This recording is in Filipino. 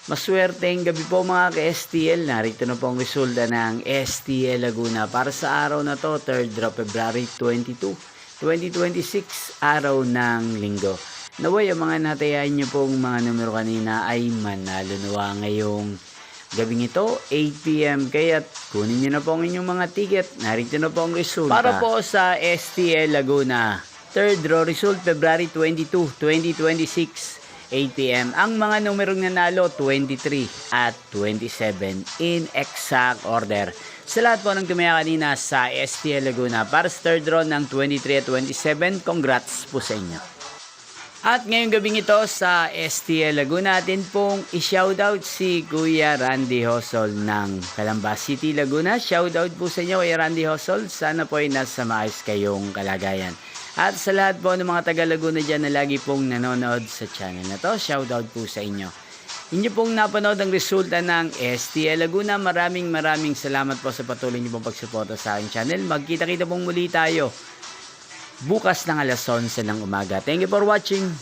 Maswerteng gabi po mga ka-STL. Narito na po ang resulta ng STL Laguna para sa araw na to, 3rd of February 22, 2026, araw ng linggo. Naway, ang mga natayain nyo pong mga numero kanina ay manalo nawa ngayong gabing ito, 8 PM. Kaya't kunin nyo na po ang inyong mga ticket. Narito na po ang resulta. Para po sa STL Laguna, 3rd draw result, February 22, 2026. 8 PM. Ang mga numerong nanalo, 23 at 27 in exact order. Sa lahat po ng tumaya kanina sa STL Laguna para sa third draw ng 23 at 27, congrats po sa inyo. At ngayong gabing ito sa STL Laguna, natin pong i-shoutout si Kuya Randy Hosol ng Calamba City, Laguna. Shoutout po sa inyo, Kuya Randy Hosol. Sana po ay nasa maayos kayong kalagayan. At sa lahat po ng mga taga Laguna dyan na lagi pong nanonood sa channel na to, shoutout po sa inyo. Inyo pong napanood ang resulta ng STL Laguna. Maraming salamat po sa patuloy niyo pong pagsuporta sa aking channel. Magkita-kita pong muli tayo bukas ng alas 11 ng umaga. Thank you for watching.